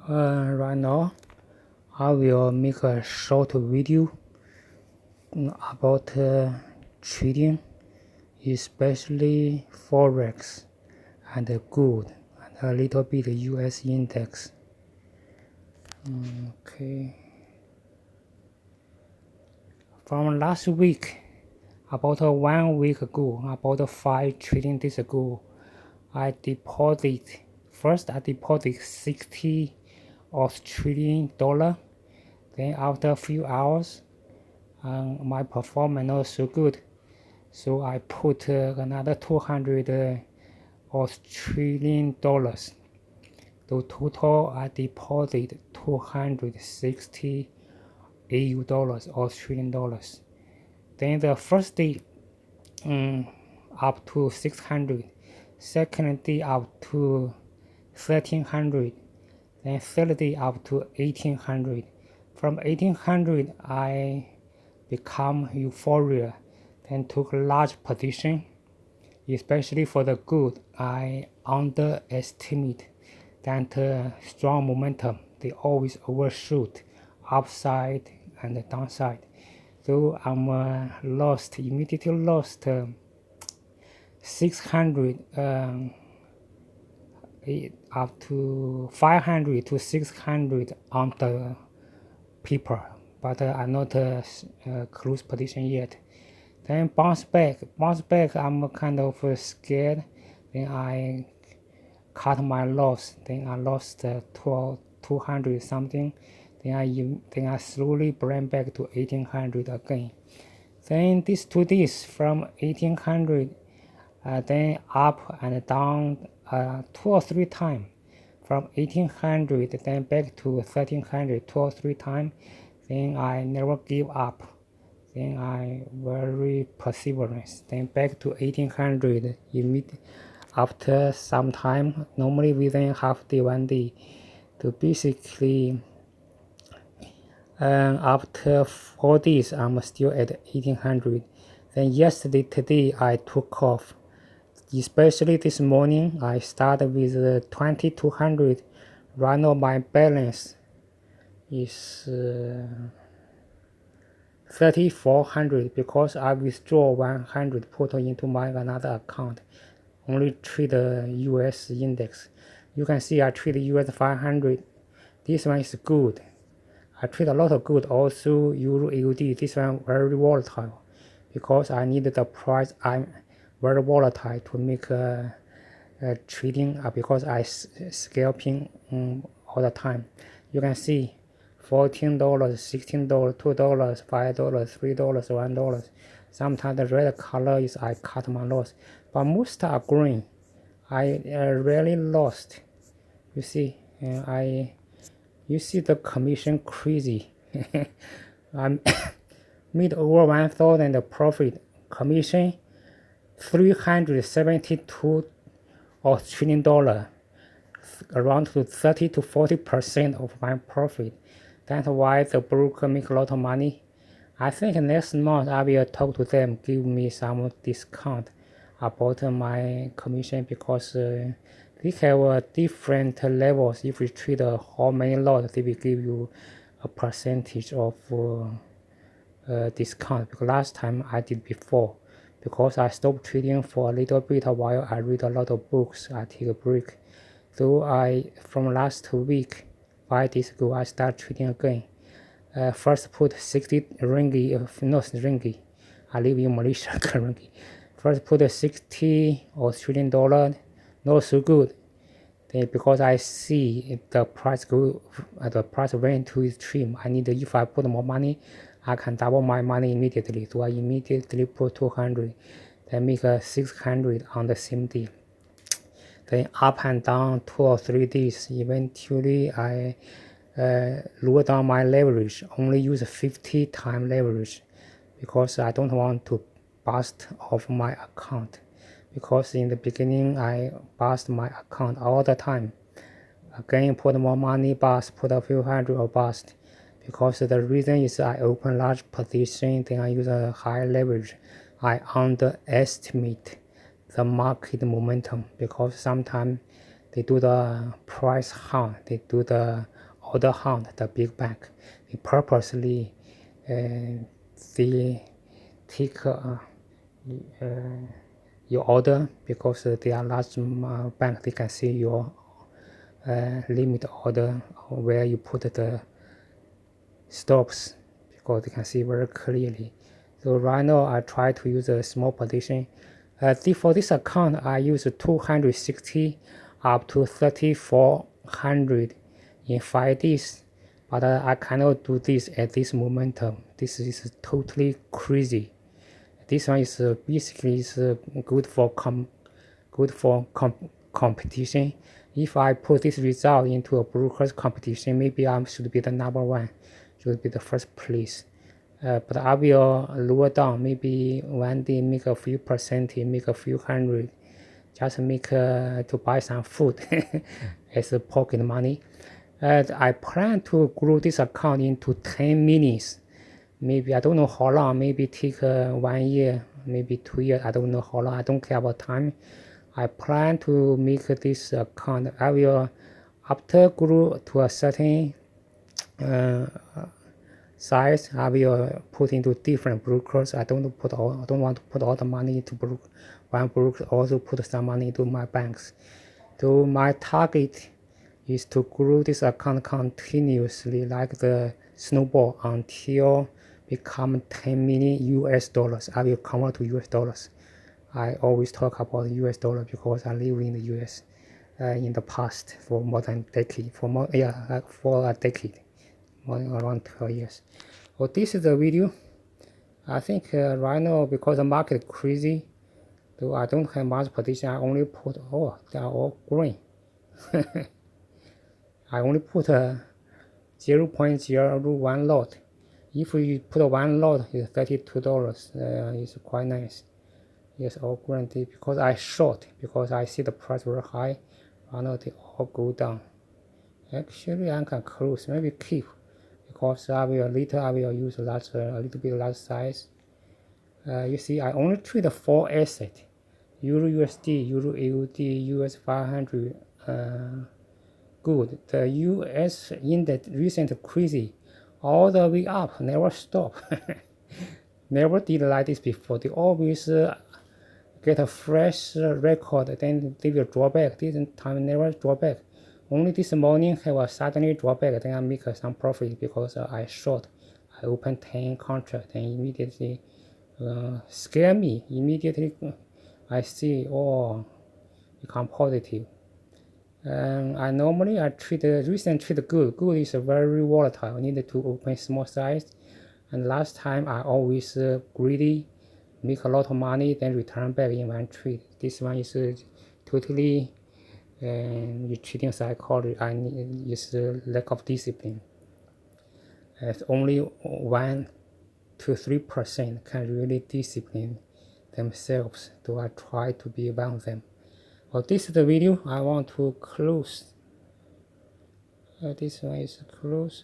Right now, I will make a short video about trading, especially forex and gold, and a little bit US index. Okay. From last week, about 1 week ago, about 5 trading days ago, I deposit 60 Australian dollar. Then after a few hours, my performance not so good, so I put another 200 Australian dollars. The total I deposit 260 AU dollars, Australian dollars. Then the first day up to 600, second day up to 1300, then third day up to 1800. From 1800 I become euphoria, then took a large position, especially for the good. I underestimate that strong momentum. They always overshoot upside and downside. So I'm immediately lost 600 up to 500 to 600 on the paper, but I'm not close position yet. Then bounce back, I'm kind of scared. Then I cut my loss. Then I lost 200 something. Then I slowly bring back to 1800 again. Then these 2 days from 1800, then up and down 2 or 3 times. From 1800 then back to 1300 2 or 3 times. Then I never give up. Then I very perseverance. Then back to 1800 after some time, normally within half day, 1 day. So basically after 4 days I'm still at 1800. Then today I took off. Especially this morning I started with 2200. Right now my balance is 3400 because I withdraw 100 put into my another account. Only trade the US index. You can see I trade US 500. This one is good. I trade a lot of good. Also Euro AUD. This one very volatile because I need the price. I'm very volatile to make trading because I scalping all the time. You can see $14, $16, $2, $5, $3, $1. Sometimes the red color is I cut my loss, but most are green. I really lost. You see, you see the commission crazy. I made over 1,000 profit. Commission 372 Australian dollar, around to 30 to 40% of my profit. That's why the broker make a lot of money. I think next month I will talk to them, give me some discount about my commission because they have different levels. If you trade how many lots, they will give you a percentage of discount. Because last time I did before, because I stopped trading for a little bit while I read a lot of books, I take a break. So from last week, 5 days ago, I start trading again. First put 60 ringgit, not ringgit. I live in Malaysia currently. First put 60 Australian dollar, not so good. Then because I see the price went too extreme. I need, if I put more money, I can double my money immediately. So I immediately put 200, then make 600 on the same day. Then up and down 2 or 3 days. Eventually I lower down my leverage, only use 50 times leverage because I don't want to bust off my account, because in the beginning I bust my account all the time. Again, put more money, bust, put a few hundred or bust, because the reason is I open large position, then I use a high leverage. I underestimate the market momentum because sometimes they do the price hunt, they do the order hunt, the big bank. They purposely they take your order because they are large bank. They can see your limit order where you put the stops because they can see very clearly. So right now I try to use a small position. For this account I use 260 up to 3400 in 5 days, but I cannot do this at this momentum. This is totally crazy. This one is basically good for competition. If I put this result into a broker's competition, maybe I should be the number one, should be the first place. But I will lower down. Maybe one day make a few percent, make a few hundred, just make to buy some food as a pocket money. I plan to grow this account into 10 minutes. Maybe I don't know how long. Maybe take 1 year, maybe 2 years. I don't know how long. I don't care about time. I plan to make this account. I will, after grow to a certain size, I will put into different brokers. I don't want to put all the money into one broker. Also put some money into my banks. So my target is to grow this account continuously like the snowball until become 10 million US dollars. I will convert to US dollars. I always talk about US dollar because I live in the US in the past for more than a decade, for a decade, around 12 years. Well, this is the video. I think right now because the market is crazy, though I don't have much position, I only put, they are all green. I only put 0.01 lot. If we put one lot, it's $32. It's quite nice. Yes, all guaranteed because I short, because I see the price very high. Right now they all go down. Actually, I can close, maybe keep, because later I will use a little bit large size. You see, I only trade 4 assets: Euro USD, Euro AUD, US 500. Good. The US index recent crazy, all the way up, never stop. Never did like this before. They always get a fresh record, then they will draw back. This time never draw back. Only this morning have a suddenly draw back, then I make some profit because I short. I open 10 contract and immediately scare me. Immediately I see, become positive. I normally trade recent trade good. Good is very volatile. I needed to open small size, and last time I always greedy, make a lot of money, then return back in one trade. This one is totally trading psychology. Is lack of discipline. It's only 1 to 3% can really discipline themselves. So I try to be one of them. Well, this is the video. I want to close. This one is close.